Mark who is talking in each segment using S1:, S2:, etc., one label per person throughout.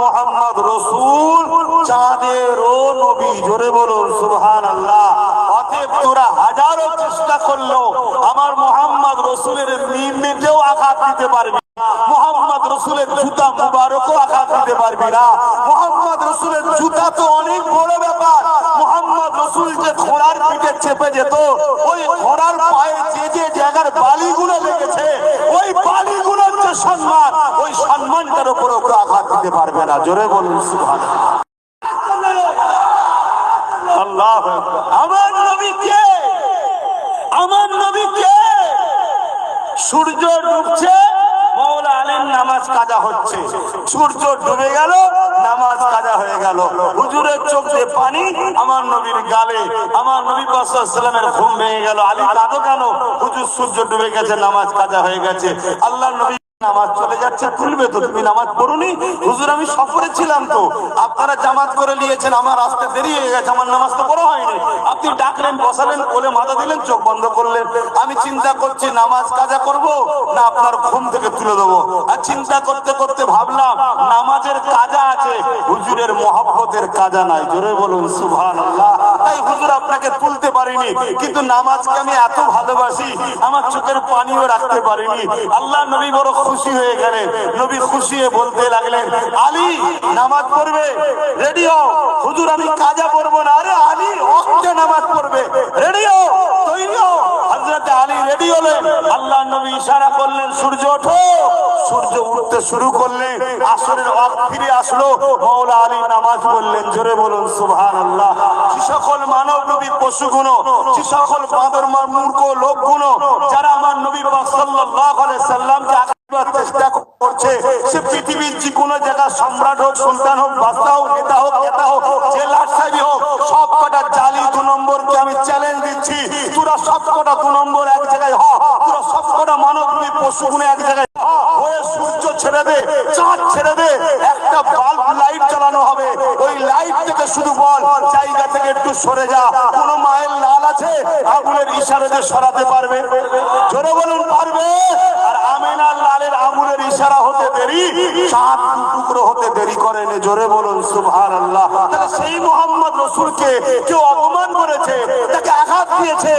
S1: মোহাম্মদ রসুল চাঁদেরও নবী। জোরে বলুন সুবহানাল্লাহ। অতএব তোরা হাজারো চেষ্টা করলো আমার মোহাম্মদ রসুলের নির্মিতেও আঘাত দিতে পারবি, মোহাম্মদ রসুলের জুতা মুবারকও আঘাত দিতে পারবি না। মোহাম্মদ রসুলের জুতা তো অনেক বড় ব্যাপার। মোহাম্মদ রসুল যে ঘোড়ার পিঠে চেপে যেত, ওই ঘোড়ার পায়ে যে যে জায়গার বালিগুলো লেগেছে, ওই বালিগুলোর যে সম্মান, ওই সম্মানটার উপর ওকে আঘাত দিতে পারবে না। জোরে বলুন সুবহানাল্লাহ। আল্লাহ আমার নবী কে? আমার নবী কে? সূর্য ডুবছে, মওলা আলীর নামাজ কাজা হচ্ছে। সূর্য ডুবে গেল, নামাজ কাজা হয়ে গেল। হুজুরের চোখ দিয়ে পানি আমার নবীর গালে। আমার নবী পাক সাল্লাল্লাহু আলাইহি ওয়াসাল্লামের ঘুম ভেঙে গেল। আলী কাঁদো কেন? হুজুর সূর্য ডুবে গেছে, নামাজ কাজা হয়ে গেছে। আল্লাহর নবী নামাজ চলে যাচ্ছে, তুলবে তো, তুমি নামাজ পড়ুনি? হুজুর আমি সফরে ছিলাম তো, আপনারা জামাত করে নিয়েছেন, আমার আসতে দেরি হয়ে গেছে, আমার নামাজ তো পড়া হয়নি। আপনি ডাকলেন, বসালেন, কোলে মাথা দিলেন, চোখ বন্ধ করলেন। আমি চিন্তা করছি নামাজ কাজা করব না আপনার ঘুম থেকে তুলে দেবো। আর চিন্তা করতে করতে ভাবলাম নামাজের কাজা আছে, হুজুরের মহব্বতের কাজা নাই। জোরে বলুন সুবহানাল্লাহ। তাই হুজুর আপনাকে তুলতে পারিনি, কিন্তু নামাজকে আমি এত ভালোবাসি, আমার চোখের পানিও রাখতে পারিনি। আল্লাহ নবী বড় খুশি হয়ে গেলেন। নবী খুশি হয়ে বলতে লাগলেন, আলী নামাজ পড়বে, রেডি হও। হুজুর আমি কাজা পড়বো না। আরে আলী ওয়াক্তে নামাজ পড়বে, রেডি হও, তৈরি হও। হযরত আলী রেডি হলেন। আল্লাহ নবী ইশারা করলেন, সূর্য ওঠো। সূর্য উঠতে শুরু করলেন, আসরের ওয়াক্ত ফিরে আসলো, মওলা আলী নামাজ পড়লেন। জোরে বলুন সুবহানাল্লাহ। যে সকল মানব নবী পশুগুণ, যে সকল বাঁদর মূর্খ লোকগুলো যারা আমার নবী পাক সাল্লাল্লাহু আলাইহি সাল্লামকে চেষ্টা করছে, সে পৃথিবীর যে কোনো জায়গা সম্রাট হোক, সুলতান হোক, বাদশা হোক, নেতা হোক, নেতা হোক, জেলার সাহেব হোক, সব কটা জালি 2 নম্বরকে আমি চ্যালেঞ্জ দিচ্ছি, তোরা সব কটা 2 নম্বর এক জায়গায় হ। তোরা সব কটা মানব নবী পশুগুণ এক জায়গায় হয়ে সূর্য ছেড়ে দে, চাঁদ ছেড়ে দে, একটা বাল্ব লাইট চালানো হবে। ওই লাইট থেকে শুধু বল জায়গা থেকে একটু সরে যা। কোন মায়ের লাল আছে আগুনের ইশারাতে সরাতে পারবে? জোরে বলুন পারবে? আর আমিনার লালের আগুনের ইশারা হতে দেরি, চাঁদ টুকরো হতে দেরি করেনি। জোরে বলুন সুবহানাল্লাহ। তাহলে সেই মোহাম্মদ রসুলকে কেউ অপমান করেছে, তাকে আঘাত দিয়েছে,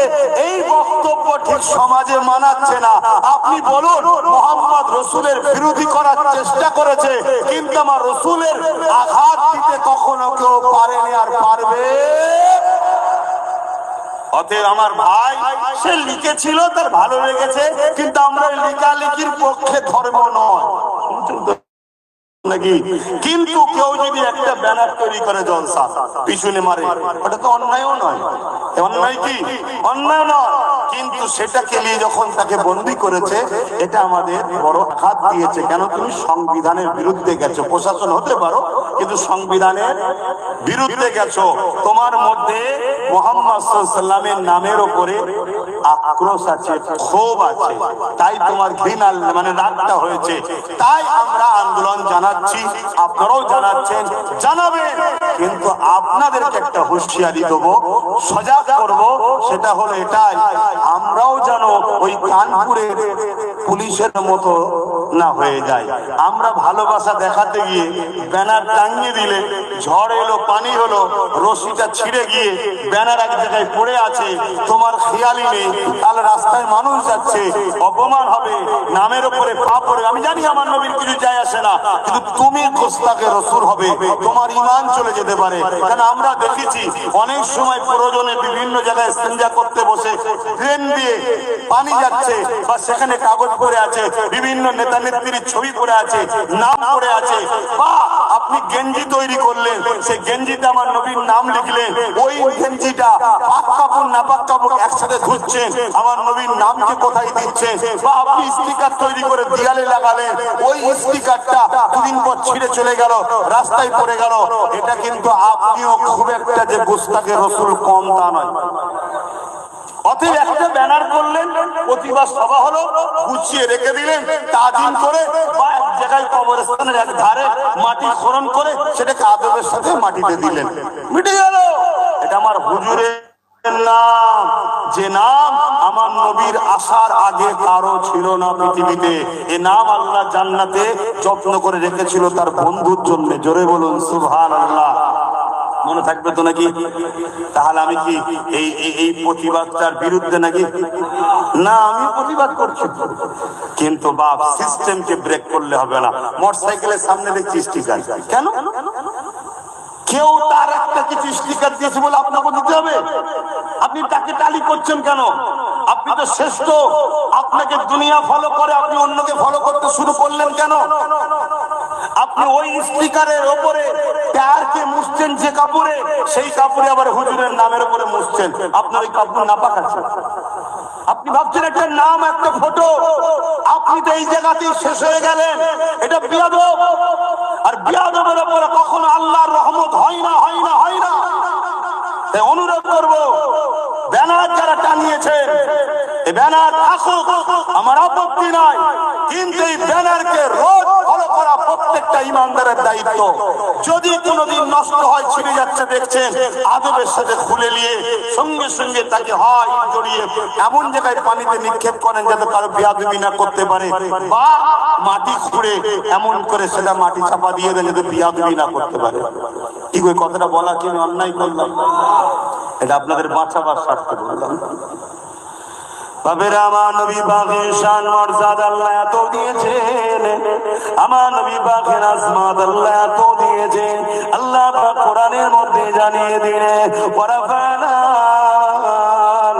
S1: এই বক্তব্য ঠিক সমাজে মানাচ্ছে না। আপনি বলুন মোহাম্মদ রসুলের বিরোধী করার চেষ্টা করেছে, কিন্তু আমার রসুলের আঘাত দিতে কখনো কেউ পারেনি আর পারবে? অতএব আমার ভাই, সে লিখেছিল, তার ভালো লেগেছে, কিন্তু আমরা লেখালেখির পক্ষে ধর্ম নয় নাকি? কিন্তু কেউ যদি একটা ব্যানার তৈরি করে জলসা পিছনে মারে, ওটা তো অন্যায়ও নয়। অন্যায় কি? অন্যায় নয়, কিন্তু সেটাকে নিয়ে যখন তাকে বন্দী করেছে, এটা আমাদের বড় আঘাত দিয়েছে। কেন? তুমি সংবিধানের বিরুদ্ধে গেছো। প্রশাসন হতে পারো, কিন্তু সংবিধানের বিরুদ্ধে গেছো। তোমার মধ্যে মুহাম্মদ সাল্লাল্লাহু আলাইহি ওয়াসাল্লামের নামের উপরে আক্রোশ আছে, ক্ষোভ আছে, তাই তোমার ঘৃণা মানে রাগটা হয়েছে। তাই আমরা আন্দোলন জানাচ্ছি, আপনারাও জানাচ্ছেন, জানাবেন, কিন্তু আপনাদেরকে একটা হুঁশিয়ারি দেবো, সজাগ করব। সেটা হলো এটাই, আমরাও যেন ওই কানপুরের পুলিশের মতো না হয়ে যায়। আমরা ভালোবাসা দেখাতে গিয়ে ব্যানার টাঙিয়ে দিলে, ঝড় এলো, পানি হলো, রশিটা ছিঁড়ে গিয়ে ব্যানার এক জায়গায় পড়ে আছে, তোমার খেয়ালই নেই, তাহলে রাস্তায় মানুষ যাচ্ছে, অপমান হবে, নামের উপরে পা পড়ে। আমি জানি আমার নবীর কিছু যায় আসে না, কিন্তু তুমি গোস্তাকে রসুল হবে, তোমার ঈমান চলে যেতে পারে। কারণ আমরা দেখেছি অনেক সময় প্রয়োজনে বিভিন্ন জায়গায় ইস্তেঞ্জা করতে বসে ট্রেন দিয়ে পানি যাচ্ছে, বা সেখানে কাগজ পড়ে আছে, বিভিন্ন নেতা নেত্রীর ছবি পড়ে আছে, নাম পড়ে আছে, বা আপনি গেঞ্জি তৈরি করলেন, সেই গেঞ্জিতে আমার নবীর নাম লিখলেন, ওই গেঞ্জিটা পাক কাপড় নাপাক কাপড় একসাথে ধুচ্ছেন, আমার নবীর নামকে কোথায় দিচ্ছেন, বা আপনি স্টিকার তৈরি করে দেয়ালে লাগালেন, ওই স্টিকারটা 2 দিন পর ছিঁড়ে চলে গেল, রাস্তায় পড়ে গেল, এটা কিন্তু আপনিও খুব একটা যে গোস্তাকে রসুল কম তা নয়। অতএব একটা ব্যানার করলেন, প্রতিবাদ সভা হলো, গুছিয়ে রেখে দিলেন, তাজিম করে, বা এক জায়গায় কবরস্থানের এক ধারে মাটি খনন করে সেটাকে আদবের সাথে মাটিতে দিলেন, মিটে গেল। এটা আমার হুজুরের নাম। যে নাম আমার নবীর আসার আগে কারো ছিল না পৃথিবীতে। এ নাম আল্লাহ জান্নাতে যত্ন করে রেখেছিল তার বন্ধুর জন্য। জোরে বলুন সুবহানাল্লাহ। মনে থাকবে তো নাকি? তাহলে আমি কি এই প্রতিবাদটার বিরুদ্ধে নাকি? না, আমি প্রতিবাদ করছি, কিন্তু বাপ সিস্টেমকে ব্রেক করলে হবে না। মোটরসাইকেলের সামনে দেখছি স্টিকার, কেন? কেউ তার একটা কিছু স্টিকার দিয়েছে বলে আপনাকে দিতে হবে? আপনি তাকে টালি করছেন কেন? আপনি তো শ্রেষ্ঠ, আপনাকে দুনিয়া ফলো করে, আপনি অন্যকে ফলো করতে শুরু করলেন কেন? আপনি ওই স্টিকারের ওপরে টায়ারকে মুছছেন যে কাপড়ে, সেই কাপড়ে আবার হুজুরের নামের উপরে মুছছেন। আপনার ওই কাপড় নাপাক আছে। আপনি ভাবছেন একটা নাম, একটা ফটো, আপনি তো এই জায়গাতেই শেষ হয়ে গেলেন। এটা বিয়াদব, আর বিয়াদবের উপরে কখনো আল্লাহর রহমত হয় না, হয় না, হয় না। তাই অনুরোধ করব, ব্যানার যারা টানিয়েছেন, এই ব্যানার থাকুক, আমার আপত্তি নাই, কিন্তু এই ব্যানারকে রোজ ফলো করা প্রত্যেকটা ইমানদারের দায়িত্ব। যদি কোনোদিন নষ্ট হয়, ছিঁড়ে যাচ্ছে দেখছেন, আদবের সাথে খুলে নিয়ে সঙ্গে সঙ্গে তাকে হয় জড়িয়ে এমন জায়গায় পানিতে নিক্ষেপ করেন যাতে কারো বেয়াদবি না করতে পারে, বা মাটি খুঁড়ে এমন করে সেটা মাটি চাপা দিয়ে দেন যাতে বেয়াদবি না করতে পারে। কি ওই কথাটা বলা কি আমি অন্যায় করলাম? এটা আপনাদের বাঁচাবার স্বার্থে বললাম। বাবেরা, আমার নবী পাকের শান মর্যাদা আল্লাহ এত দিয়েছেন, আমার নবী পাকের আজমত আল্লাহ এত দিয়েছেন। আল্লাহ পাক কোরআনের মধ্যে জানিয়ে দিলেন, ওয়ারাফানা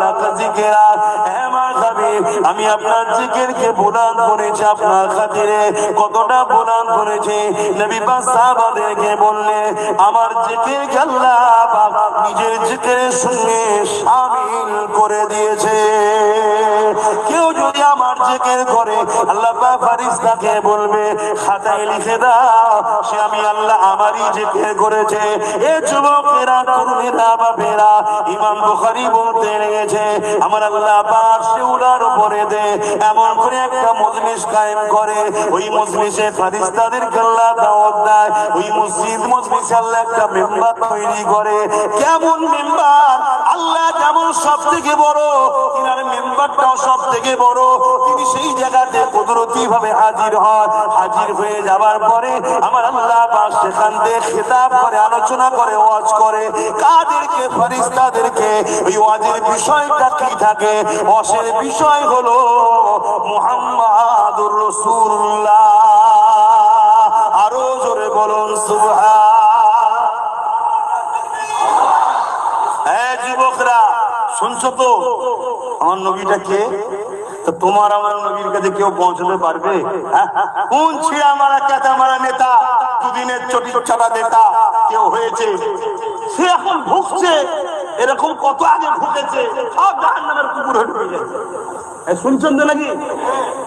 S1: লাকা যিকরা, হে আমার হাবিব, আমি আপনার জিকিরকে বুলন্দ করেছি আপনার খাতিরে। কতটা বুলন্দ করেছি, নবী পাক সাহাবাদেরকে বললেন, আমার জিকিরকে আল্লাহ পাক নিজের জিকিরের সঙ্গে শামিল করে দিয়েছে। কেউ যদি আমার জিকির করে, আল্লাহ পাক ফেরেশতাকে বলবে, খাতায় লিখে দাও সে আমি আল্লাহ আমারই জিকির করেছে। এ যুবকেরা, তরুণেরা, বাপেরা, ইমাম বুখারী বলতে লেগেছে, আমার আল্লাহ পাক শিউরার উপরে দে এমন করে একটা মজলিস কায়েম করে, ওই মজলিসে ফেরেশতাদেরকে আল্লাহ দাওয়াত দেয়। ওই মসজিদ মজলিসে আল্লাহ একটা মেম্বার তৈরি করে। কেমন মেম্বার? আল্লাহ যেমন সব থেকে বড়, তিনার মেম্বারটাও সব থেকে বড়। তিনি সেই জায়গাতে কুদরতি ভাবে হাজির হন। হাজির হয়ে যাবার পরে আমার আল্লাহ পাক সেখান থেকে খেতাব করে, আলোচনা করে, ওয়াজ করে। কাদেরকে? ফেরেশতাদেরকে। ওই ওয়াজের বিষয়টা কি থাকে? ওয়াজের বিষয় হলো মুহাম্মাদুর রাসূলুল্লাহ। আরো জোরে বলুন সুবহান। হ্যাঁ যুবকরা, শুনছো তো? আমার নবীটা কে? তো তোমার আমার নবীর কাছে কেউ পৌঁছতে পারবে? কোন ছিঁড়া মারা ক্যাতা মারা নেতা, দুদিনের চটি ছাড়া নেতা কেউ হয়েছে, সে এখন ভুগছে। এরকম কত আগে ভুগেছে, সব জাহান্নামের কুকুর হয়ে ঢুকে গেছে। শুনছেন তো নাকি?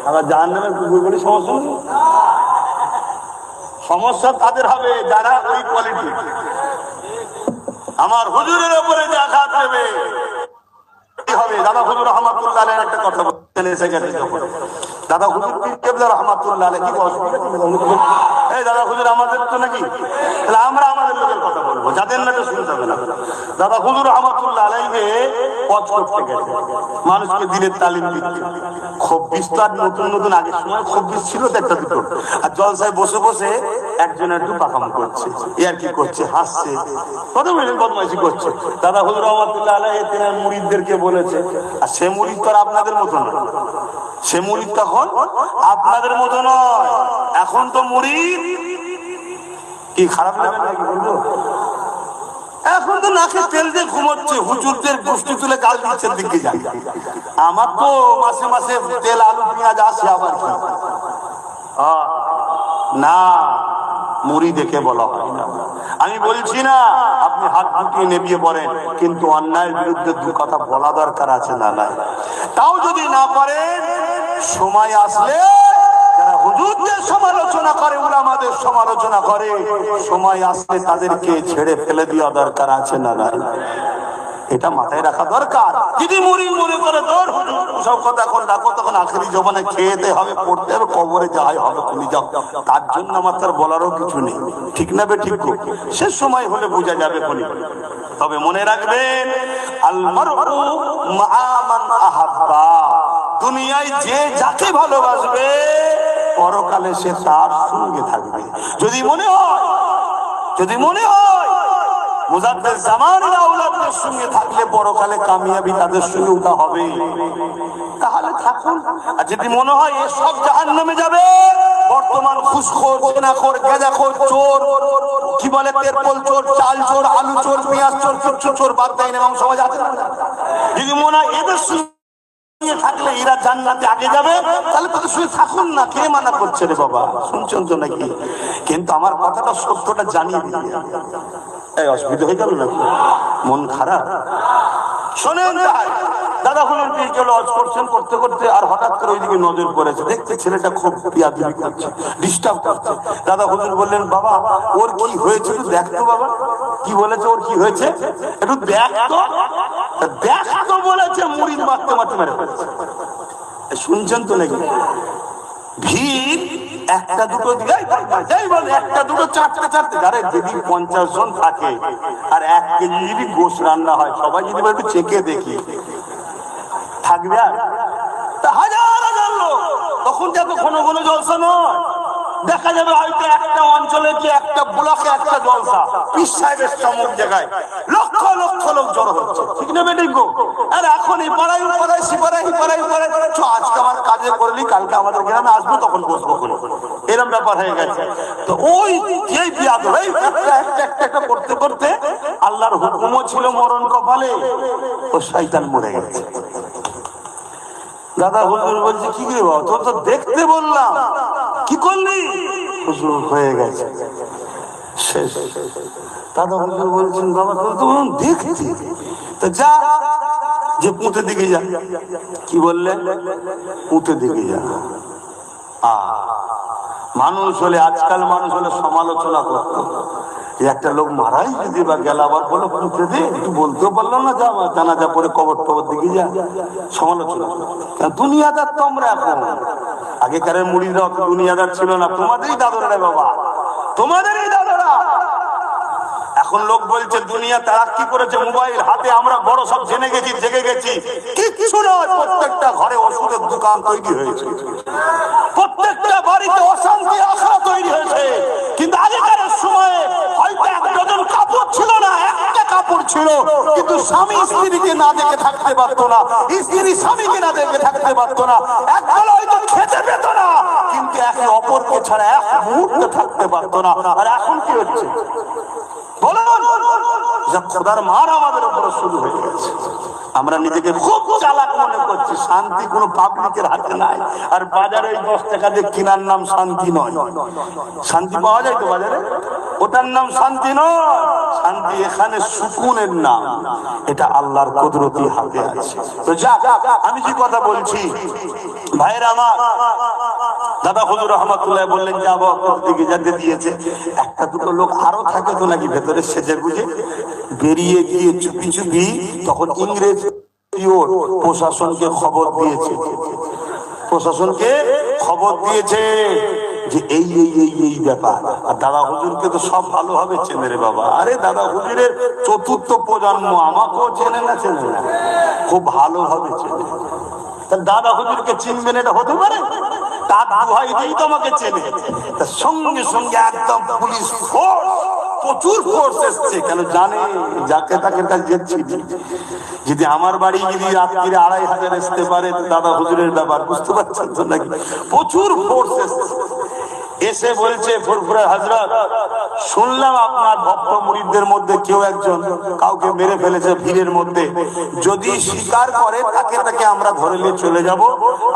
S1: আবার জাহান্নামের কুকুর বলে সমস্যা নেই। সমস্যা তাদের হবে যারা ওই কোয়ালিটি। আমার হুজুরের উপরে যে আঘাত দেবে হবে। দাদা হুজুর রহমাতুল্লাহ আলাইহির একটা কথা বলতেন এসে গেছে যখন, দাদা হুজুর পীর কেবলা রহমাতুল্লাহ আলাইহি, কি অসুবিধা? এই দাদা হুজুর আমাদের তো নাকি, তাহলে আমরা আমাদের লোকের কথা বলবো, যাদের না শুনতে হবে না। দাদা হুজুর রহমাতুল্লাহ আলাইহি পথ করতে গেছে, মানুষকে দিনের তালিম দিচ্ছে। খুব বিস্তার নতুন নতুন, আগের সময় খুব বিশ ছিল তো একটা দুটো, আর জলসায় বসে বসে একজন একটু পাকাম করছে, ইয়ার কি করছে, হাসছে, কত মিনিট বদমাইশি করছে। দাদা হুজুর রহমাতুল্লাহ আলাইহি তিনার মুরিদদেরকে বলেছে, আর সে মুরিদ তো আপনাদের মতো নয়, সে মুরিদ তখন আপনাদের মতো নয়। এখন তো মুরিদ কি খারাপ লাগে নাকি বলবো? এখন তো নাকে তেল দিয়ে ঘুমোচ্ছে, হুজুরদের গোষ্ঠী তুলে গাল দিচ্ছে দিকে যায়। আমার তো মাসে মাসে তেল আলু পেঁয়াজ আসে, আবার কি না, মুড়ি দেখে বলা হয় না। আমি বলছি না আপনি হাত গুটিয়ে নেবিয়ে পড়েন, কিন্তু অন্যায়ের বিরুদ্ধে দু কথা বলা দরকার আছে না নাই? তাও যদি না পারেন, সময় আসলে যারা হুজুরদের সমালোচনা করে, উলামাদের সমালোচনা করে, সময় আসলে তাদেরকে ছেড়ে ফেলে দেওয়া দরকার আছে না নাই? এটা মাথায় রাখা দরকার। যদি মুড়ি মনে করে তোর সব কথা এখন রাখো, তখন আখেরি জমানে খেতে হবে, পড়তে হবে, কবরে যাই হবে, তুমি যাও। তার জন্য আমার তার বলারও কিছু নেই, ঠিক না বে ঠিক? শেষ সময় হলে বোঝা যাবে বলি। তবে মনে রাখবেন, আল মারউ মা মান আহাব্বা, দুনিয়ায় যে যাকে ভালোবাসবে পরকালে সে তার সঙ্গে থাকবে। যদি মনে হয় মুজাদ্দেদ জামানের আওলাদের সঙ্গে থাকলে পরকালে কামিয়াবি তাদের সঙ্গে উঠা হবে, তাহলে থাকুন। আর যদি মনে হয় এসব জাহান্নামে যাবে, বর্তমান ঘুষখোর, জেনাখোর, গাঁজাখোর, চোর, কি বলে তেরপল চোর, চাল চোর, আলু চোর, পেঁয়াজ চোর, চোর চোর বাদ দেয় না, এবং সমাজ আছে না, যদি মনে হয় এদের থাকলে এরা জান্নাতে আগে যাবে, তাহলে তাদের সঙ্গে থাকুন না। কে মানা করছে রে বাবা? শুনছেন তো নাকি? কিন্তু আমার কথাটা সত্যটা জানিয়ে দিই, এই অসুবিধা হয়ে গেল নাকি? মন খারাপ? শোনেন, দাদা হুজুর দিয়ে চলো হজ করছেন, করতে করতে আর হঠাৎ করে ওইদিকে নজর পড়েছে, দেখতে ছেলেটা খুব বিয়াদবি করছে, ডিস্টার্ব করছে। দাদা হুজুর বললেন, বাবা ওর কি হয়েছে একটু দেখতো। বাবা কি বলেছে? ওর কি হয়েছে একটু দেখতো। দেখতো বলেছে, মুড়িদ মারতে মারতে মেরে ফেলেছে। শুনছেন তো নাকি? ভিড় একটা দুটো দিকে একটা দুটো চারটে আরে যদি 50 জন থাকে আর 1 কেজি যদি গোশ রান্না হয়, সবাই যদি একটু চেকে দেখি থাকবে আর হাজার হাজার লোক। তখন যাতে ঘন ঘন জলসা নয়, দেখা যাবে হয়তো একটা অঞ্চলে কি একটা ব্লকে একটা জলসা, পীর সাহেবের সমুখ জায়গায় লক্ষ লক্ষ লোক জড়ো হচ্ছে, ঠিক না বেঠিক? আর এখন এই পাড়ায় পাড়ায় সিপাড়ায় আজকে আমার কাজে করলি, কালকে আমাদের গ্রামে আসবো, তখন বসবো, এরকম ব্যাপার হয়ে গেছে। তো ওই এই বিয়াদব একটা করতে করতে আল্লাহর হুকুমও ছিল মরণ কপালে, ও শয়তান মরে গেছে। দাদা হুজুর বলছে, কি রে বাবা, তোর তো দেখতে বললাম, কি করলি? হুজুর হয়ে গেছে শেষ। দাদা হুজুর বলছেন, বাবা তোর তো দেখছি, তো যা, যে পুঁতে দিকে যা। কি বললেন? পুঁতে দিকে যা। মানুষ হলে, আজকাল মানুষ হলে সমালোচনা করত, একটা লোক মারাই যদি বা গেল, আবার বলো পুঁতে দে, একটু বলতেও পারলো না, যা জানাজা পরে কবর টবর দিকে যা, সমালোচনা। দুনিয়াদার তো আমরা এখন, আগেকার মুড়িরা অত দুনিয়াদার ছিল না, তোমাদেরই দাদরা বাবা, তোমাদেরই দাদরা। এখন লোক বলছে দুনিয়া তারাক্কি করেছে, মোবাইল হাতে, আমরা বড় সব জেনে গেছি, জেগে গেছি। কিচ্ছু নয়, প্রত্যেকটা ঘরে ওষুধের দোকান তৈরি হয়েছে, প্রত্যেকটা বাড়িতে অশান্তি আশা তৈরি হয়েছে। কিন্তু আগেকার সময়ে হয়তো 1 ডজন কাপড় ছিল না, একটা কাপড় ছিল, কিন্তু স্বামী স্ত্রীকে না দেখে থাকতে পারতো না, স্ত্রী স্বামীকে না দেখে থাকতে পারতো না, একবেলা হয়তো খেতে পেত না, কিন্তু একে অপরকে ছাড়া 1 মুহূর্ত থাকতে পারতো না। আর এখন কি হচ্ছে বলুন? খোদার মার আমাদের উপর শুরু হয়ে গেছে। আমরা নিজেকে খুব চালাক মনে করছি, শান্তি কোনো পাবলিকের হাতে নাই। আর বাজারে ওই 10 টাকা দিয়ে কেনার নাম শান্তি নয়। শান্তি পাওয়া যায় তো বাজারে, ওটার নাম শান্তি নয়। শান্তি এখানে সুকুনের নাম, এটা আল্লাহর কুদরতি হাতে আছে। তো যাক, আমি যে কথা বলছি ভাইরা আমার, দাদা হুজুর রহমাতুল্লাহ বললেন যাবো, দিকে যেতে দিয়েছে। একটা দুটো লোক আরো থাকে তো নাকি ভেতরে সেজে গুজে, বেরিয়ে গিয়ে চুপি চুপি তখন ইংরেজ প্রশাসনকে খবর দিয়েছে, প্রশাসনকে খবর দিয়েছে যে এই এই এই এই ব্যাপার। আর দাদা হুজুরকে তো সব ভালোভাবে চেনে রে বাবা। আরে দাদা হুজুরের 4র্থ প্রজন্ম, আমাকেও চেনে না, চেনে না, খুব ভালোভাবে চেনে। দাদা হুজুরকে চিনবেন, এটা হতে পারে? তার দোহাই দিয়েই তো আমাকে চেনে। তার সঙ্গে সঙ্গে একদম পুলিশ ফোর্স, প্রচুর ফোর্স এসছে, কেন জানে যাকে তাকে যেচ্ছি। যদি আমার বাড়ি যদি রাত্রিরে 2500 আসতে পারে, দাদা হুজুরের ব্যাপার বুঝতে পারছেন তো নাকি? প্রচুর ফোর্স এসছে, এসে বলছে ফুরফুরে হযরত, শুনলাম আপনার ভক্ত মুরিদদের মধ্যে কেউ একজন কাউকে মেরে ফেলেছে ভিড়ের মধ্যে, যদি স্বীকার করে তাকে তাকে আমরা ধরে নিয়ে চলে যাব,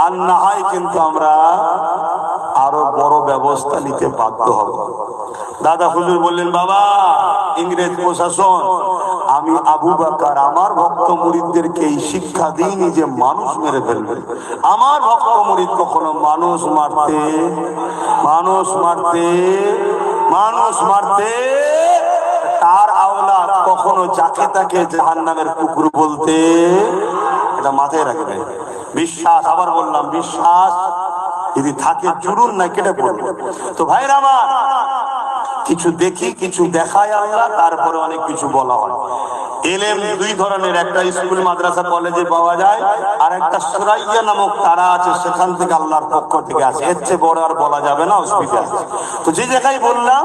S1: আর না হয় কিন্তু আমরা আরো বড় ব্যবস্থা নিতে বাধ্য হব। দাদা হুজুর বললেন, বাবা ইংরেজ প্রশাসন, আমি আবু বকর আমার ভক্ত মুরিদদেরকে এই শিক্ষা দিইনি যে মানুষ মেরে ফেলবে। আমার ভক্ত মুরিদ কখনো মানুষ মারতে তার আওলাদ কখনো যাকে তাকে জাহান্নামের কুকুর বলতে, এটা মাথায় রাখবেন। বিশ্বাস, আবার বললাম বিশ্বাস যদি থাকে জুড়ুন না কেটে পড়বে। তো ভাইরা আমার, কিছু দেখি কিছু দেখায় আল্লাহ, তারপরে অনেক কিছু বলা হয়। এলেম দুই ধরনের, একটা স্কুল মাদ্রাসা কলেজে পাওয়া যায়, আর একটা সুরাইয়া নামক তারা আছে, সেখান থেকে আল্লাহর পক্ষ থেকে আসে। এর চেয়ে বড় আর বলা যাবে না, অসুবিধা আছে। তো যে জায়গায় বললাম,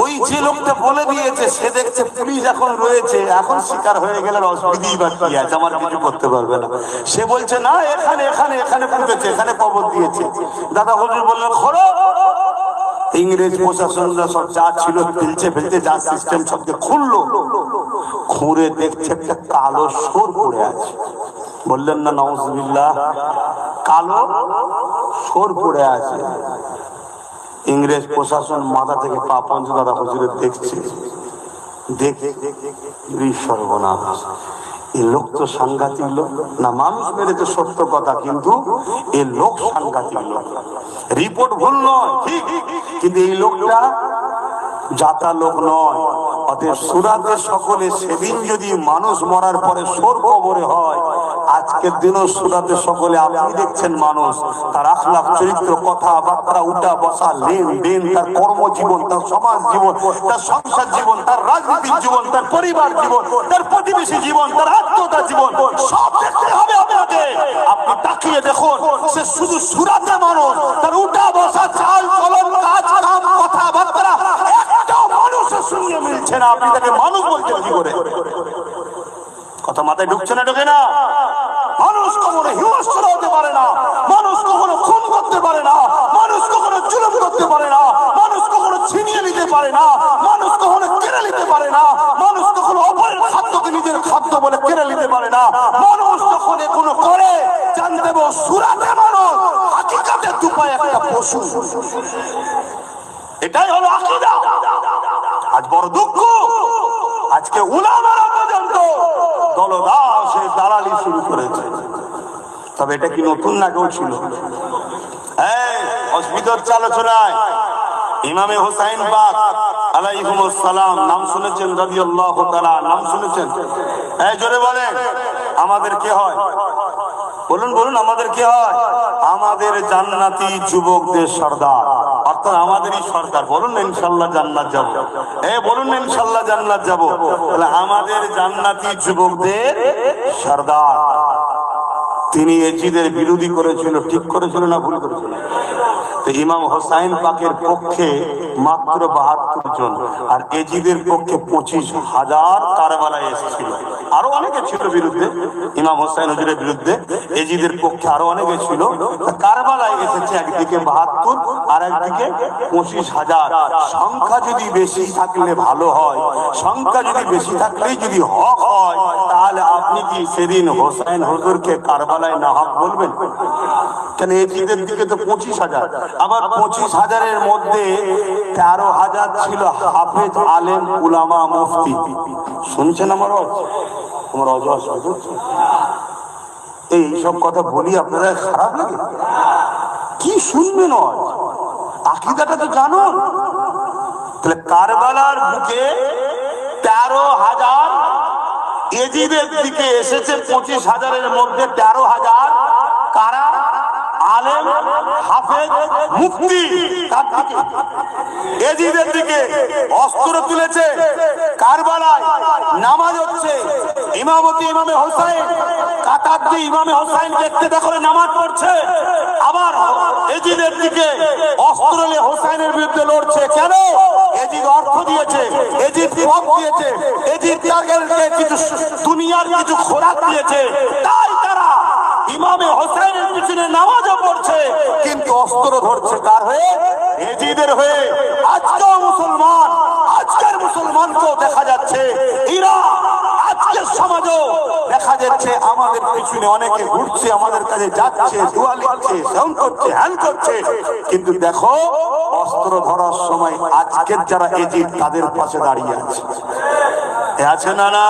S1: ওই যে লোকটা বলে দিয়েছে, সে দেখছে পুলিশ এখন রয়েছে, এখন শিকার হয়ে গেলে অসুবিধাই বা কি আছে, আমার কিছু করতে পারবে না। সে বলছে না, এখানে এখানে এখানে পুঁতেছে, এখানে কবর দিয়েছে। দাদা হুজুর বললেন খোলো। ইংরেজ প্রশাসনরা সব যা ছিল ফেলছে ফেলতে, যা সিস্টেম সবকে খুললো, খুঁড়ে দেখছে একটা কালো সোর পড়ে আছে। বললেন না নাউজুবিল্লাহ, কালো সোর পড়ে আছে। ইংরেজ প্রশাসন মাথা থেকে পা পর্যন্ত দাদা হুজুরের দেখছে, দেখে সর্বনাশ, এই লোক তো সাংঘাতিক লোক না। মানুষ মেরেছে সত্য কথা, কিন্তু এই লোক সাংঘাতিক লোক। রিপোর্ট ভুল নয় ঠিক, কিন্তু এই লোকটা যাতা লোক নয়। অতএব সূরাতে সকলে সেদিন যদি মানুষ মরার পরে সোর কবরে হয়, আজকের দিনও সূরাতে সকলে আপনি দেখছেন মানুষ তার আখলাক চরিত্র, কথাবার্তা, উঠা বসা, লেনদেন, তার কর্মজীবন, তার সমাজ জীবন, তার সংসার জীবন, তার রাজনৈতিক জীবন, তার পরিবার জীবন, তার প্রতিবেশী জীবন, তার আত্মীয়তা জীবন, সব দেখতে হবে আপনাকে। আপনি তাকিয়ে দেখুন, সে শুধু সূরাতে মানুষ, তার উঠা বসা, চাল চলন, কাজ কাম, কথাবার্তা একটাও মানুষের সঙ্গে মিলছে না। আপনি তাকে মানুষ বলছেন কি করে? কথা মাথায় ঢুকছে না, ঢোকে না? মানুষ কখনো হিংস্র হতে পারে না, মানুষ কখনো খুন করতে পারে না, মানুষ কখনো জুলুম করতে পারে না, মানুষ কখনো ছিনিয়ে নিতে পারে না, মানুষ কখনো কেড়ে নিতে পারে না, মানুষ কখনো অপরের খাদ্যকে নিজের খাদ্য বলে কেড়ে নিতে পারে না। মানুষ যখন এগুলো করে, জানতে হবে সূরাতে মানুষ, হাকিকাতে দুপায়ে একটা পশু। এটাই হলো আকীদা। আজ বড় দুঃখ, আজকে উলামারা পর্যন্ত দলদাসে দালালি শুরু করেছে। তবে এটা কি নতুন না, কেউ ছিল? অসুবিধার আলোচনায় ইমামে হুসাইন পাক আলাইহিমুস সালাম নাম শুনেছেন, রাদিয়াল্লাহু তাআলা নাম শুনেছেন? জোরে বলেন, আমাদের কে হয়? বলুন বলুন, আমাদের কে হয়? আমাদের জান্নাতি যুবকদের সর্দার, অর্থাৎ আমাদেরই সরকার। বলুন না ইনশাআল্লাহ জান্নাত যাব। বলুন না ইনশাআল্লাহ জান্নাত যাব। তাহলে আমাদের জান্নাতি যুবকদের সরদার, তিনি এজিদের বিরোধী করেছিল, ঠিক করেছিল না ভুল করেছিল? তো ইমাম হোসাইন পাকের পক্ষে মাত্র ৭২ জন, আর এজিদের পক্ষে ২৫,০০০ কারবালায় এসেছিল। আরো অনেকে ছিল বিরুদ্ধে, ইমাম হোসাইন হুজুরের বিরুদ্ধে এজিদের পক্ষে আরো অনেকে ছিল। কারবালায় এসেছে একদিকে ৭২ আর একদিকে ২৫,০০০। সংখ্যা যদি বেশি থাকলে ভালো হয়, সংখ্যা যদি বেশি থাকলেই যদি হক হয়, তাহলে আপনি কি সেদিন হোসাইন হুজুরকে কারবালায় না হক বলবেন? কেন, এজিদের দিকে তো ২৫,০০০, আবার ২৫,০০০-এর মধ্যে ১৩,০০০ ছিল হাফেজ, আলেম, উলামা, মুফতি। শুনছেন আমার এই সব কথা বলি আপনারা খারাপ লাগে? কি শুনবেন? আকীদাটা তো জানুন। তাহলে কারবালার বুকে ১৩,০০০ এজিদের দিকে এসেছে, ২৫,০০০-এর মধ্যে ১৩,০০০ কারা? আলেম, হাফেজ, মুফতি। তার দিকে এজিদের দিকে অস্ত্র তুলেছে। কারবালায় নামাজ হচ্ছে, ইমামতি ইমামে হোসাইন, কাতার দিয়ে ইমামে হোসাইন দেখতে দেখো নামাজ পড়ছে। আবার এজিদের দিকে অস্ত্র নিয়ে হোসাইনের বিরুদ্ধে লড়ছে। কেন? এজিদ অর্থ দিয়েছে, এজিদ পথ দিয়েছে, এজিদ তাদেরকে কিছু দুনিয়ার কিছু খোরাক দিয়েছে, তাই তারা ইমামে হোসাইনের পিছনে নামাজও পড়ছে, কিন্তু অস্ত্র ধরছে কার হয়ে? এজিদের হয়ে। আজকেও মুসলমান, আজকের মুসলমানকেও দেখা যাচ্ছে, এরা আজকের সমাজও দেখা যাচ্ছে আমাদের পিছনে অনেকে ঘুরছে, আমাদের কাছে যাচ্ছে, দোয়া লিখছে, সাউন্ড করছে, হ্যান করছে, কিন্তু দেখো অস্ত্র ধরার সময় আজকের যারা এজিদ তাদের পাশে দাঁড়িয়ে আছে। আছে না? না,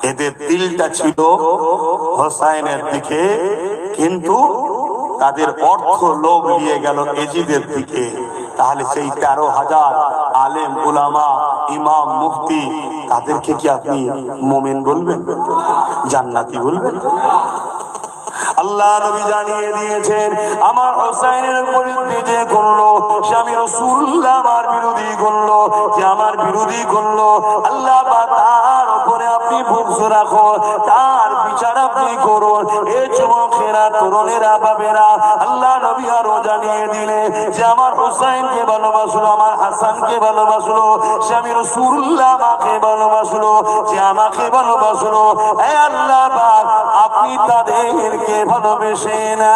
S1: এদের দিলটা ছিল হোসাইনের দিকে, কিন্তু তাদের অর্থ লোভ নিয়ে গেল এজিদের দিকে। তাহলে সেই 13,000 আলেম উলামা ইমাম মুফতি তাদেরকে কি আপনি মুমিন বলবেন, জান্নাতি বলবেন? আল্লাহ নবী জানিয়ে দিয়েছেন, আমার হোসাইনের বিরুদ্ধে যে করলো সে আমি রাসূলুল্লাহ আমার বিরোধী করলো, যে আমার বিরোধী করলো আল্লাহ তার উপরে আপনি বুঝ রাখো, তার বিচার আপনি করুন। এ যুবকেরা তরুণেরা বাবেরা, আল্লাহ নবী আরো জানিয়ে দিলে যে আমার হোসাইনকে ভালোবাসলো, আমার হাসানকে ভালোবাসলো, সে আমি রাসূলুল্লাহ আমাকে ভালোবাসলো, যে আমাকে ভালোবাসলো। হে আল্লাহ পাক আপনি তাদেরকে ভালোবেসে না।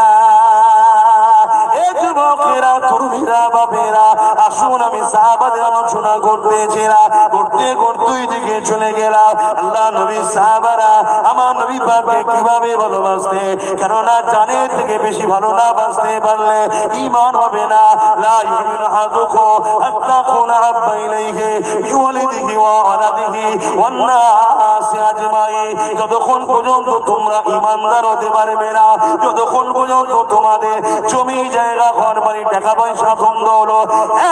S1: যুবকেরা তরুণীরা বাবেরা, আসুন আমি সাহাবাদের আলোচনা করতেছিলাম, করতে করতেই দিকে চলে গেলাম। আল্লাহ নবী সাহাবারা আমার নবী পাককে কিভাবে ভালোবাসতে, কেননা জানের থেকে বেশি ভালো না বাসতে পারলে ঈমান হবে না। লা ইউমিনু আহাদুকুম হাত্তা কুনা হাব্বা ইলাইহি বিওয়ালিদিহি ওয়া ওয়ালাদিহি ওয়ান নাসি আজমাইন। যতক্ষণ পর্যন্ত তোমরা ঈমানদার হতে পারবে না, যতক্ষণ পর্যন্ত তোমাদের জমি জায়গা ঘর বাড়ি টাকা পয়সা বন্ধ হলো,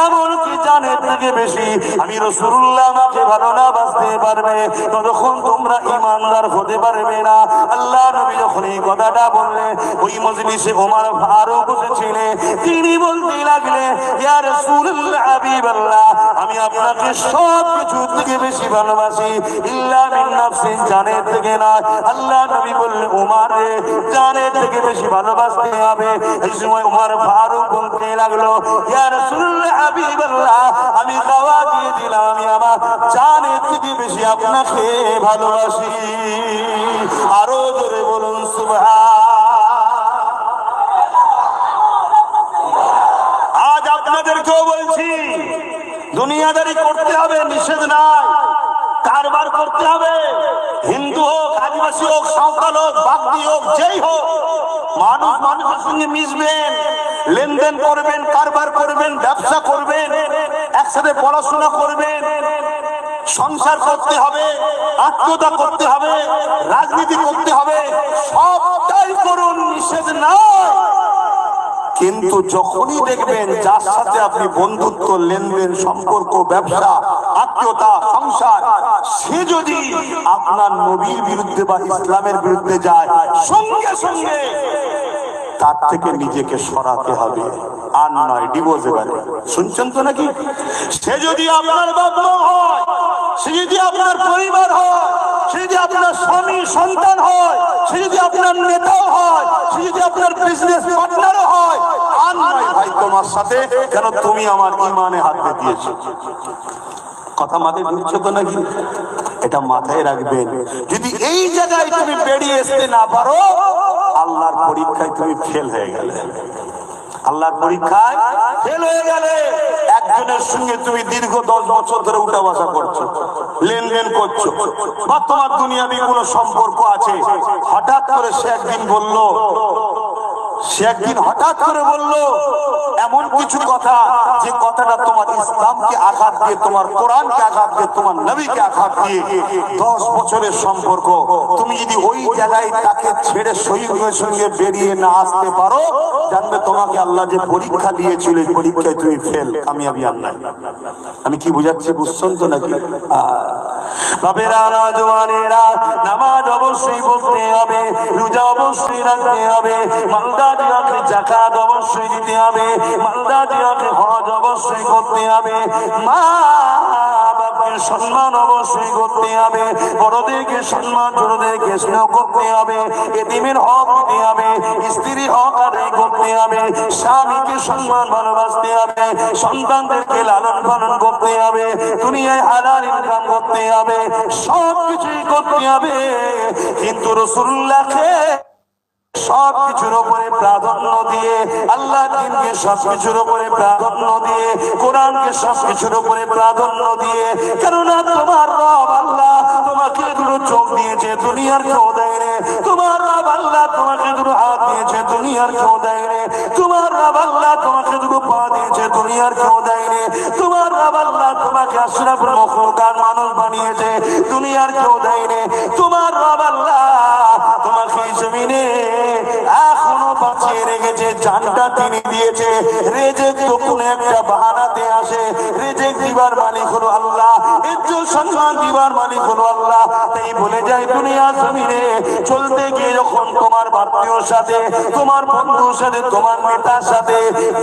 S1: এমনকি জানের থেকে বেশি আমি রাসূলুল্লাহ আমাকে ভালো না বাসতে পারবে, ততক্ষণ তোমরা ঈমানদার হতে পারবে না। আল্লাহ নবী যখন এই কথাটা বললেন, ওই মজলিসে ওমর ফারুক বসেছিলেন, তিনি বলতে লাগলেন, ইয়া রাসূলুল্লাহ হাবিবাল্লাহ, আমি আপনাকে সব কিছু থেকে বেশি ভালোবাসি, ইল্লা মিন নাফসি, জানের থেকে না। আল্লাহ নবী বললেন, ওমর রে, জানের থেকে বেশি ভালোবাসতে হবে। এই সময় ওমর ফারুক বলতে লাগলো, ইয়া রাসূলুল্লাহ হাবিবাল্লাহ, আমি দাওয়া দিয়ে দিলাম আমি আমার জানের থেকে বেশি আপনাকে ভালোবাসি। আরো জোরে বলুন সুবহান। আজ আপনাদেরকেও বলছি, দুনিয়াদারি করতে হবে, নিষেধ নাই, কারবার করতে হবে। হিন্দু হোক, আদিবাসী হোক, সাঁওতাল হোক, বাগদি হোক, যেই হোক, মানুষ মানুষের সঙ্গে মিশবেন, লেনদেন করবেন, কারবার করবেন, ব্যবসা করবেন, একসাথে পড়াশোনা করবেন, সংসার করতে হবে, আত্মীয়তা করতে হবে, রাজনীতি করতে হবে, সবটাই করুন, নিষেধ নয়। কিন্তু যখনই দেখবেন যার সাথে আপনি বন্ধুত্ব, লেনদেন, সম্পর্ক, ব্যবসা, আত্মীয়তা, সংসার, সে যদি আপনার নবীর বিরুদ্ধে বা ইসলামের বিরুদ্ধে যায়, সঙ্গে সঙ্গে তার থেকে নিজেকে সরাতে হবে, আর নয় ডিভোর্সে গেলে। শুনছেন তো নাকি? সে যদি আপনার বাবা হয়, সে যদি আপনার পরিবার হয়, সে যদি আপনার স্বামী সন্তান হয়, সে যদি আপনার নেতাও হয়, সে যদি আপনার বিজনেস পার্টনারও হয়, আর নয় ভাই তোমার সাথে, কেন তুমি আমার ঈমানে হাত দিয়েছো। কথা মাথায় ঢুকছে তো নাকি? এটা মাথায় রাখবেন। যদি এই জায়গায় তুমি বেরিয়ে আসতে না পারো, আল্লাহর পরীক্ষায় তুমি ফেল হয়ে গেলে। আল্লাহর পরীক্ষায় ফেল হয়ে গেলে। একজনের সঙ্গে তুমি দীর্ঘ 10 বছর ধরে উঠা বসা করছো, লেনদেন করছো, বা তোমার দুনিয়াবি কোনো সম্পর্ক আছে, হঠাৎ করে সে একদিন হঠাৎ করে বলল এমন কিছু কথা, যে কথাটা তোমার ইসলামকে আঘাত দিয়ে, তোমার কোরআনকে আঘাত দিয়ে, তোমার নবীকে আঘাত দিয়ে 10 বছরের সম্পর্ক, তুমি যদি ওই জায়গায় তাকে ছেড়ে সঙ্গে সঙ্গে বেরিয়ে না আসতে পারো, জানবে তোমাকে আল্লাহ যে পরীক্ষা দিয়েছিল, এই পরীক্ষায় তুমি ফেল, কামিয়াবি আর নাই। আমি কি বুঝাচ্ছি, বুঝছেন তো নাকি? বাবেরা, জওয়ানেরা, নামাজ অবশ্যই পড়তে হবে, রোজা অবশ্যই রাখতে হবে, মালদা জিয়াকে যাকাত অবশ্যই দিতে হবে, মালদা জিয়াকে হজ অবশ্যই করতে হবে, মা বাবাকে সম্মান অবশ্যই করতে হবে, বড়দেরকে সম্মান, ছোটদেরকে স্নেহ করতে হবে, এতিমের হক দিতে হবে, স্ত্রীর হক আদায় করতে হবে, স্বামীকে সম্মান ভালোবাসতে হবে, সন্তানদেরকে লালন পালন করতে হবে, দুনিয়ায় হালাল ইনকাম করতে হবে, সব কিছুই করতে হবে। কিন্তু রাসূলুল্লাহকে সব কিছুর উপরে প্রাধান্য দিয়ে, আল্লাহ দ্বীনকে সব কিছুর উপরে প্রাধান্য দিয়ে, কোরআনকে সব কিছুর উপরে প্রাধান্য দিয়ে, কেননা তোমার রব আল্লাহ তোমাকে দুটো চোখ দিয়েছে, দুনিয়ার কেউ দেয় রে। তোমার রব আল্লাহ তোমাকে দুটো হাত দিয়েছে, দুনিয়ার কেউ দেয় রে। তোমার রব আল্লাহ তোমাকে দুটো পা দিয়েছে, দুনিয়ার কেউ দেয় রে। তোমার রব আল্লাহ তোমাকে আশরাফুল মাখলুকাত মানুষ বানিয়েছে, দুনিয়ার কেউ দেয় রে। তোমার রব আল্লাহ তোমাকে জমিনে এখনো বাঁচিয়ে রেখেছে, জানটা তিনি দিয়েছে, রেজেক তো কোনো একটা বাহানা আছে, রেজেক দিবার মালিক হলো আল্লাহ, ইজ্জত সম্মান দিবার মালিক হলো আল্লাহ। তাই বলে যায় দুনিয়া জমিনে চলতে গিয়ে যখন তোমার আত্মীয়র সাথে, তোমার বন্ধুর সাথে, তোমার নেতার সাথে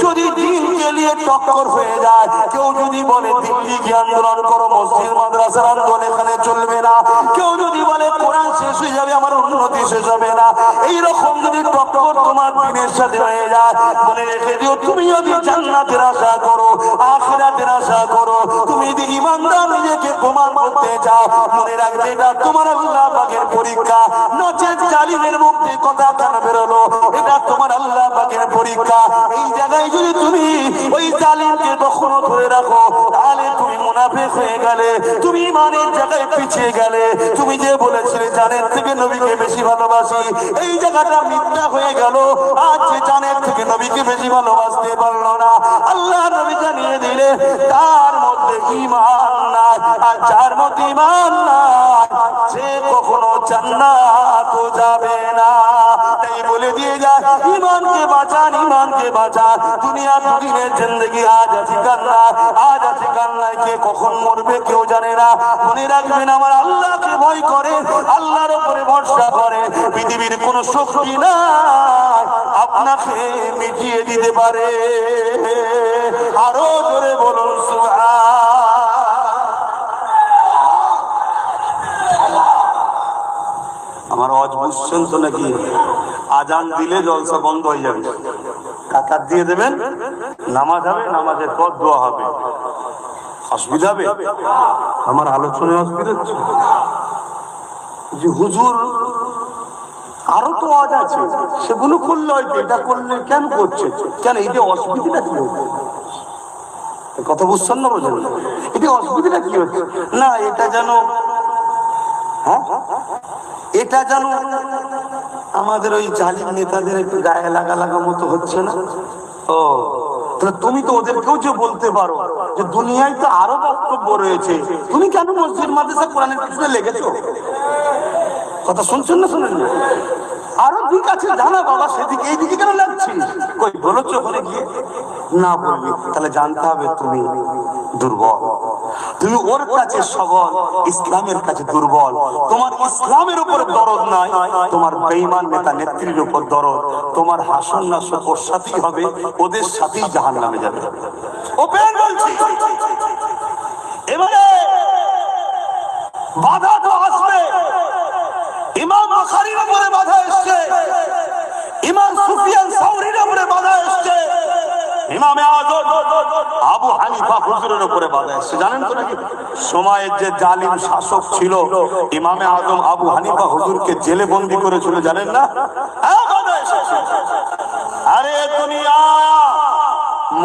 S1: যদি দিনকে নিয়ে টক্কর হয়ে যায়, কেউ যদি বলে দিল্লি কি আন্দোলন করো, মসজিদ মাদ্রাসার আন্দোলন এখানে চলবে না, কেউ যদি বলে কোরআন শেষ হয়ে যাবে, আমার উন্নতি শেষ হবে না, এইরকম যদি টক্কর তোমার দিনের সাথে হয়ে যায়, মনে রেখে দিও তুমি যদি জান্নাতের আশা করো, আখিরাতের আশা করো, তুমি যদি ইমানদার নিজেকে প্রমাণ করতে চাও, মনে রাখবে এটা তোমার আল্লাহ পাকের পরীক্ষা। নচেত জালিমের মুখে কথা কেন বেরোলো, এটা তোমার আল্লাহ পাকের পরীক্ষা। এই জায়গায় যদি তুমি ওই জালিমকে কখনো ধরে রাখো, তাহলে তুমি মুনাফিক হয়ে গেলে, তুমি ইমানের জায়গায় পিছিয়ে গেলে। তুমি যে বলেছিলে জানের থেকে নবীকে বেশি ভালোবাসি, এই জায়গাটা মিথ্যা হয়ে গেল। আজ যে জানের থেকে নবীকে বেশি ভালোবাসতে পারলো না, আল্লাহ নবী জানিয়ে দিলে তার মধ্যে ঈমান নাই, আর যার মধ্যে ঈমান নাই সে কখনো জান্নাত যাবে না। তাই বলে দিয়ে যায় ঈমানকে বাঁচান, ঈমানকে বাঁচান। দুনিয়া দুদিনের জিন্দেগি, আজ আছে কাল নাই, আজ আছে কাল নাই, কে কখন মরবে কেউ জানে না। মনে রাখবেন আমার আল্লাহকে ভয় করে, আল্লাহর উপরে ভরসা করে, পৃথিবীর কোন শক্তি নাই আপনাকে মিটিয়ে দিতে পারে। আরো জোরে বলুন সুবহান। আমার আওয়াজ বুঝছেন তো নাকি? আজান দিলে জলসা বন্ধ হয়ে যাবে, কাতার দিয়ে দেবেন, নামাজ হবে, নামাজের পর দোয়া হবে। অসুবিধা হবে? আমার আলোচনায় অসুবিধা হচ্ছে যে হুজুর আরো তো আওয়াজ আছে, সেগুলো করলে হয়তো, এটা করলে কেন করছে, কেন এটা অসুবিধাটা কি হচ্ছে? কথা বুঝছেন না? বোঝেন এটা অসুবিধাটা কি হচ্ছে? না এটা যেন, হ্যাঁ এটা যেন আমাদের ওই জালিম নেতাদের একটু গায়ে লাগা লাগা মতো হচ্ছে না? ও তাহলে তুমি তো ওদেরকেও যে বলতে পারো যে দুনিয়ায় তো আরো বক্তব্য রয়েছে, তুমি কেন মসজিদ মাদ্রাসা কোরআনের পিছনে লেগেছো? কথা শুনছেন না শোনেন না? আরো দিক আছে জানা বাবা, সেদিকে এইদিকে কেন লাগছি? কই বলেছো ওখানে গিয়ে? না বলবি তাহলে জানতে হবে তুমি দুর্বল, তুমি ওর কাছে সবল, ইসলামের কাছে দুর্বল। তোমার ইসলামের উপর দরদ নাই, তোমার বেঈমান নেতা নেত্রীর উপর দরদ। তোমার হাসন নাসর ওর সাথেই হবে, ওদের সাথেই জাহান্নামে যাবে। ওপেন বলছি। এবারে বাধা তো আসবে। ইমাম বুখারীর উপরে বাধা এসেছে, ইমাম সুফিয়ান সাওরীর উপরে বাধা এসেছে, ইমামে আযম আবু হানিফা হুজুরের উপরে বাধা এসেছে। জানেন তো নাকি সময়ের যে জালিম শাসক ছিল, ইমামে আযম আবু হানিফা হুজুরকে জেলে বন্দী করেছিল, জানেন না? বাধা এসেছে। আরে দুনিয়া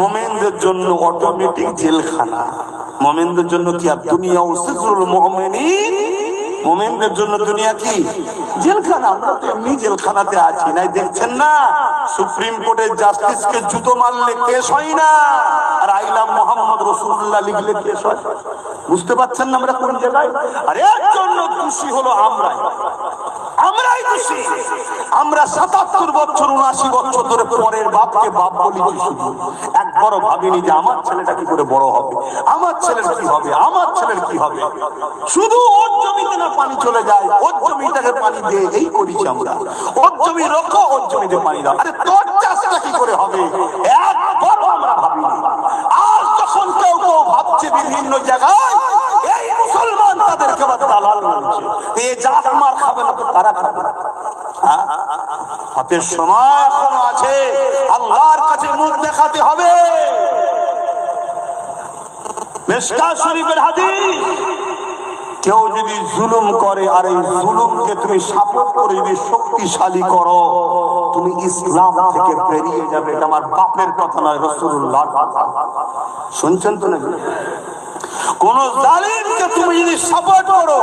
S1: মুমিনদের জন্য অটোমেটিক জেলখানা। মুমিনদের জন্য কি আর দুনিয়া উসিজুল মুমিনিন? মুমিনদের জন্য দুনিয়া কি জেলখানা? আমরা তো এমনি জেলখানাতে আছি, নাই দেখছেন না? সুপ্রিম কোর্টের জাস্টিসকে জুতো মারলে কেস হয় না, আর আইলাম মোহাম্মদ রাসূলুল্লাহ লিখলে কেস হয়। বুঝতে পারছেন না আমরা কোন জায়গায়? আর এর জন্য খুশি হলো আমরাই খুশি। আমরা ৭৭ বছর ৭৯ বছর ধরে পরের বাপকে বাপ বলি, শুধু একবারও ভাবিনি যে আমার ছেলেটা কি করে বড় হবে, আমার ছেলের কি হবে, আমার ছেলের কি হবে। শুধু ওর জমিতে না পানি চলে যায়, ওর জমিটাকে পানি দিয়ে এই করিছি আমরা, ওর জমি রক্ষো, ওর জমিতে পানি দাও। আরে তোর চাষটা কি করে হবে, একবারও আমরা ভাবিনি। আর যখন কেউ কেউ ভাবছে বিভিন্ন জায়গায় এই মুসলমান তাদেরকে আবার দালাল বলছে, এই জাত মার খাবে না তো তারা খাবে। হাতের সময় এখনো আছে, আল্লাহর কাছে মুখ দেখাতে হবে। মিশকাত শরীফের হাদিস, কেউ যদি জুলুম করে আর এই জুলুমকে তুমি সাপোর্ট করে যদি শক্তিশালী করো, তুমি ইসলাম থেকে বেরিয়ে যাবে। এটা আমার বাপের কথা নয়, রাসূলুল্লাহ কথা। শুনছেন তো নাকি? কোন জালিমকে তুমি যদি সাপোর্ট করো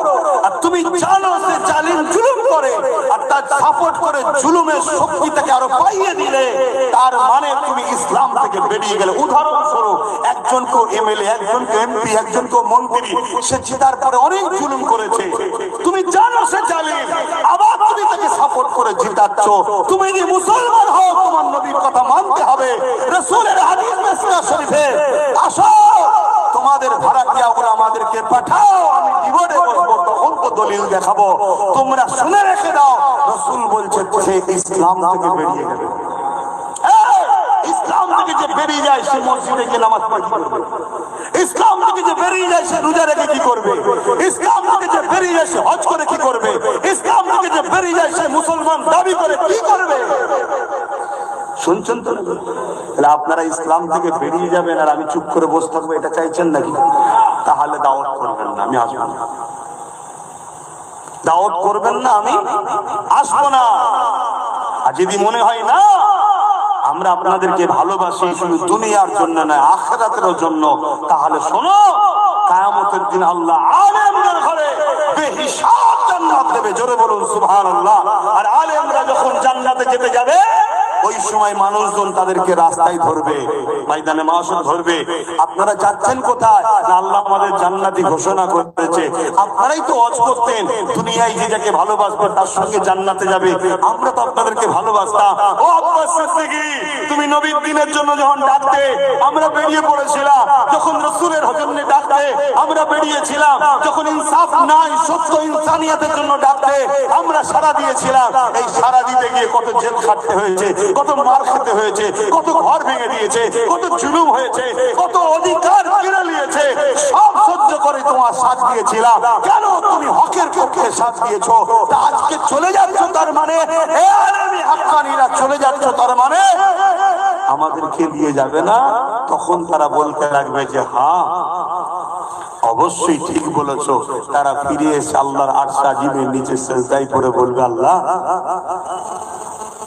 S1: আর তুমি জানো যে জালিম জুলুম করে, আর তার সাপোর্ট করে জুলুমের শক্তিটাকে আরো পাইয়ে দিলে, তার মানে তুমি ইসলাম থেকে বেরিয়ে গেলে। উদাহরণস্বরূপ একজনকে এমএলএ, একজনকে এমপি, একজনকে মন্ত্রী, সে জিতার পরে অনেক জুলুম করেছে, তুমি জানো সে জালিম, আবার তুমি তাকে সাপোর্ট করে জিতাচ্ছ। তুমি যদি মুসলমান হও, তোমার নবীর কথা মানতে হবে। রাসূলের হাদিস মিশকাত শরীফে আসো আমাদেরকে পাঠাও, আমি জীবনে বসবো, তখন তো দলিল দেখাবো। তোমরা শুনে রেখে দাও, রাসূল বলছে সে ইসলাম থেকে বেরিয়ে যাবে। ইসলাম থেকে যে বেরিয়ে যায় সে মসজিদে গিয়ে নামাজ পড়ে কি করবে? ইসলাম থেকে যে বেরিয়ে যায় সে রোজা রেখে কি করবে? ইসলাম থেকে যে বেরিয়ে যায় সে হজ করে কি করবে? ইসলাম থেকে যে বেরিয়ে যায় সে মুসলমান দাবি করে কি করবে? শুনছেন তো? তাহলে আপনারা ইসলাম থেকে বেরিয়ে যাবেন আর আমি চুপ করে বসে থাকবো, এটা চাইছেন নাকি? তাহলে দাওয়াত করবেন না, আমি আসবো না। দাওয়াত করবেন না, আমি আসবো না। আর যদি মনে হয় না আমরা আপনাদেরকে ভালোবাসি শুধু দুনিয়ার জন্য নয় আখিরাতের জন্য, তাহলে শোনো, কিয়ামতের দিন আল্লাহ আলেমদের ঘরে বেহিসাব জান্নাত দেবে। জোরে বলুন সুবহানাল্লাহ। আর আলেমরা যখন জান্নাতে যেতে যাবে ওই সময় মানুষজন তাদেরকে রাস্তায় ধরবে, ময়দানে মাহশর ধরবে। আপনারা যাচ্ছেন কোথায়? না আল্লাহ আমাদের জান্নাতি ঘোষণা করেছে। আপনারাই তো ওয়াজ করতেন দুনিয়ায় যে যাকে ভালোবাসবে তার সঙ্গে জান্নাতে যাবে। আমরা তো আপনাদেরকে ভালোবাসতাম। ও আব্বাস সিদ্দিকী, তুমি নবীর দিনের জন্য যখন ডাকতে আমরা বেরিয়ে পড়েছিলাম, যখন রাসূলের জন্য ডাকতে আমরা বেরিয়েছিলাম, যখন ইনসাফ নাই সত্য ইনসানিয়াতের জন্য ডাকতে আমরা সাড়া দিয়েছিলাম। এই সাড়া দিতে গিয়ে কত জেল খাটতে হয়েছে, কত মার খেতে হয়েছে, কত ঘর ভেঙে দিয়েছে, কত জুলুম হয়েছে, কত অধিকার কেড়ে নিয়েছে, সব সহ্য করে তোমার সাথ দিয়েছিলাম। কেন তুমি হকের পক্ষে সাথ দিয়েছো? তা আজকে চলে যাচ্ছ, তার মানে এ আলেমী হাক্কানীরা চলে যাচ্ছ, তার মানে আমাদেরকে দিয়ে যাবে না। তখন তারা বলতে লাগবে যে হ্যাঁ অবশ্যই ঠিক বলেছো। তারা ফিরে এসে আল্লাহর আরশ আজিমের নিচে সিজদায় পড়ে বলবে, আল্লাহ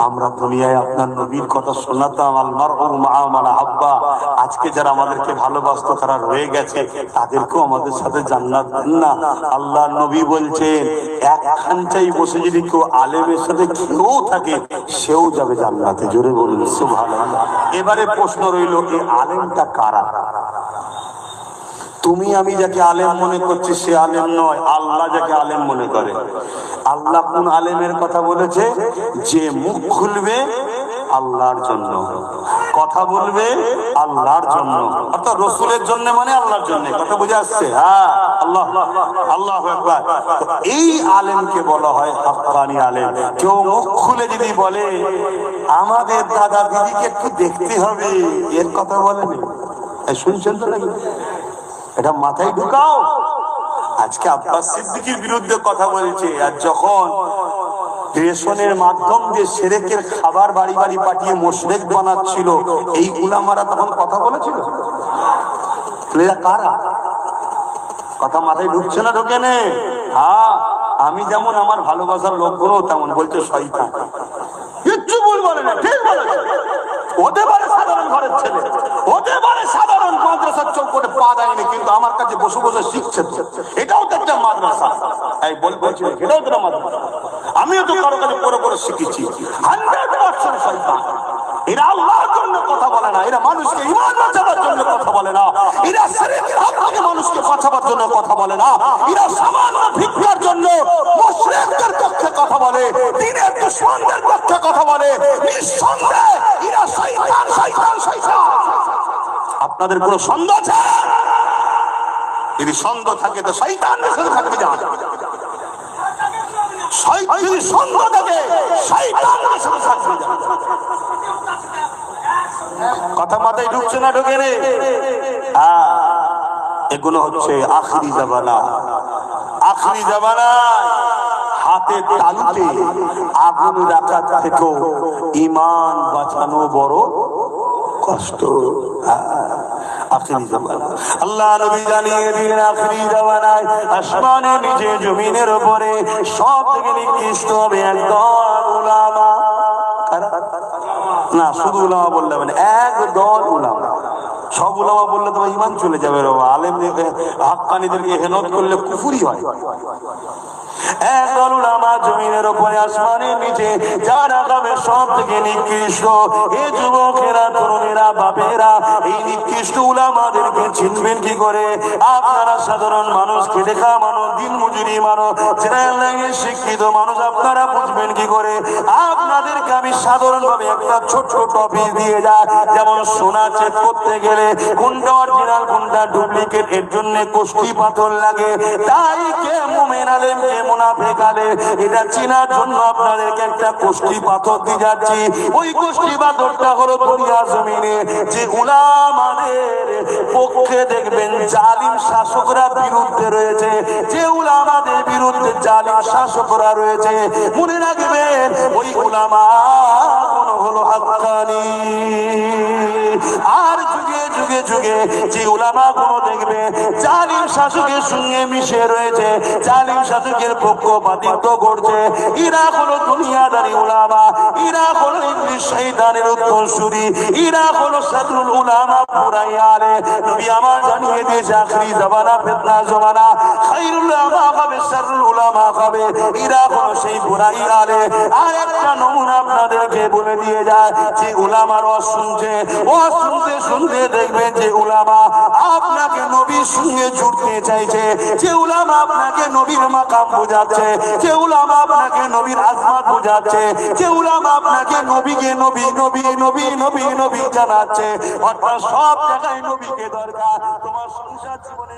S1: আমরা দুনিয়ায় আপনার নবীর কথা শোনাতাম, আল মারউ মা মান আহাব্বা। আজকে যারা আমাদেরকে ভালোবাসতো তারা রয়ে গেছে, তাদেরকেও আমাদের সাথে জান্নাত দেন না। আল্লাহ নবী বলছেন এক খানচাই বসে যদি কেউ আলেমের সাথে কেউ থাকে সেও যাবে জান্নাতে। জোরে বলুন সুবহানাল্লাহ। এবারে প্রশ্ন রইল, এই আলেমটা কারা? তুমি আমি যাকে আলেম মনে করছি সে আলেম নয়, আল্লাহ যাকে আলেম মনে করে। আল্লাহ কোন আলেমের কথা বলেছে? যে মুখ খুলবে আল্লাহর জন্য, কথা বলবে আল্লাহর জন্য, অর্থাৎ রাসূলের জন্য, মানে আল্লাহর জন্য। কথা বুঝে আসছে? হ্যাঁ, আল্লাহ আল্লাহু আকবার। এই আলেমকে বলা হয় হাক্কানি আলেম। কেউ মুখ খুলে যদি বলে আমাদের দাদা দিদিকে একটু দেখতে হবে, এর কথা বলেনি। শুনছেন তো নাকি? এটা মাথায় ঢুকাও। আজকে আব্বাস সিদ্দিকীর বিরুদ্ধে কথা বলছে, আর যখন রেশনের মাধ্যম দিয়ে শিরকের খাবার বাড়ি বাড়ি পাঠিয়ে মুশরিক বানাচ্ছিল, এই উলামারা তখন কথা বলেছিল? এরা কারা? কথা মাথায় ঢুকছে না? ঢোকে না? হ্যাঁ, আমি যেমন আমার ভালোবাসার লোকগুলো তেমন বলছে শয়তান। কিচ্ছু ভুল বলে না, ঠিক বলেছে। হতে পারে সাধারণ ঘরের ছেলে, হতে পারে সাধারণ মাদ্রাসার চৌকটে পা দেয়নি, কিন্তু আমার কাছে বসে বসে শিখছে। এটাও তো একটা মাদ্রাসা। এই বলছি এটাও তো মাদ্রাসা। আমিও তো কারো কাছে পড়ে পড়ে শিখেছি। 100% শয়তান। এরা আল্লাহর জন্য কথা বলে না, এরা মানুষকে ঈমান বাঁচাবার জন্য কথা বলে না, এরা শিরকের হাত থেকে মানুষকে বাঁচাবার জন্য কথা বলে না, এরা সামান্য ভিক্ষার জন্য মুশরিকদের পক্ষে কথা বলে, দ্বীনের দুশমনদের পক্ষে কথা বলে। নিঃসন্দেহে এরা শয়তান, শয়তান, শয়তান। আপনাদের কোনো সন্দেহ আছে? যদি সন্দেহ থাকে তো শয়তানের সাথে থাকবে যান। যদি সন্দেহ থাকে শয়তানের সাথে থাকবে যান। কথা মাথায় ঢুকছে না? ঢুকে রে? এগুলো হচ্ছে আখিরি জামানা। আখিরি জামানায় হাতের তালুতে আগুন রাখার থেকেও ঈমান বাঁচানো বড় কষ্ট। আখিরি জামানা আল্লাহ নবী জানিয়ে দিলেন, আখিরি জামানায় আসমানের নিচে জমিনের উপরে সব থেকে নিকৃষ্ট হবে একদল উলামা। না, শুধু উলামা বললে মানে একদল উলামা। সব উলামা বললে তো ঈমান চলে যাবে। আলেম হাক্কানীদেরকে হেনত করলে কুফরি হয়। একদল উলামা জমিনের উপরে আসমানের নিচে যারা হবে সব থেকে নিকৃষ্ট। এ যুবকেরা, তরুণেরা, বাপেরা, এই নিকৃষ্ট উলামাদেরকে চিনবেন কি করে? আপনারা সাধারণ মানুষ, খেটে খাওয়া মানুষ, দিন মজুরি মানুষ, শিক্ষিত মানুষ, আপনারা বুঝবেন কি করে? আপনাদেরকে আমি সাধারণ ভাবে একটা ছোট্ট টপিক দিয়ে যায়, যেমন সোনা চেক করতে গেলে কোনটা অরিজিনাল কোনটা ডুপ্লিকেট, এর জন্য কষ্টি পাথর লাগে। তাই কে মুমিন আলেম কে মুনাফিক আলেম এটা চেনার জন্য আপনাদেরকে একটা কষ্টি পাথর দিয়ে যাচ্ছি। ওই কষ্টি পাথরটা হলো দুনিয়া জমিনে যে উলামাদের পক্ষে দেখবেন জালিম শাসকরা বিরুদ্ধে রয়েছে, যে উলামাদের বিরুদ্ধে জালিম শাসকরা রয়েছে, মনে রাখবেন ওই উলামা হলো হাক্কানি। আর যুগে যুগে যুগে যে উলামা গুলো দেখবে জালিম শাসকের সঙ্গে মিশে রয়েছে, জালিম শাসকের পক্ষপাতিত্ব করছে, এরা হলো দুনিয়াদারি উলামা, এরা হলো ইবলিস শয়তানের উত্তরসূরি, এরা হলো শাররুল উলামা পুরাইয়ালে। নবী আমার জানিয়ে দিয়েছে আখিরি জামানা ফিতনা জামানা, খায়রুল উলামা হবে শাররুল উলামা হবে, এরা হলো সেই পুরাইয়ালে। আর একটা নমুনা আপনাদেরকে বলে দিয়ে যায়, যে উলামার ওয়াজ শুনছে, ওয়াজ শুনতে শুনতে দেখবেন যে উলামা আপনাকে নবীর সঙ্গে জুড়তে চাইছে, যে উলামা আপনাকে নবীর মাকাম বোঝাচ্ছে, যে উলামা আপনাকে নবীর আজমাত বোঝাচ্ছে, যে উলামা আপনাকে নবীকে নবী নবী নবী নবী নবী জানাচ্ছে। অর্থাৎ সব জায়গায় নবীকে দরকার। তোমার সংসার জীবনে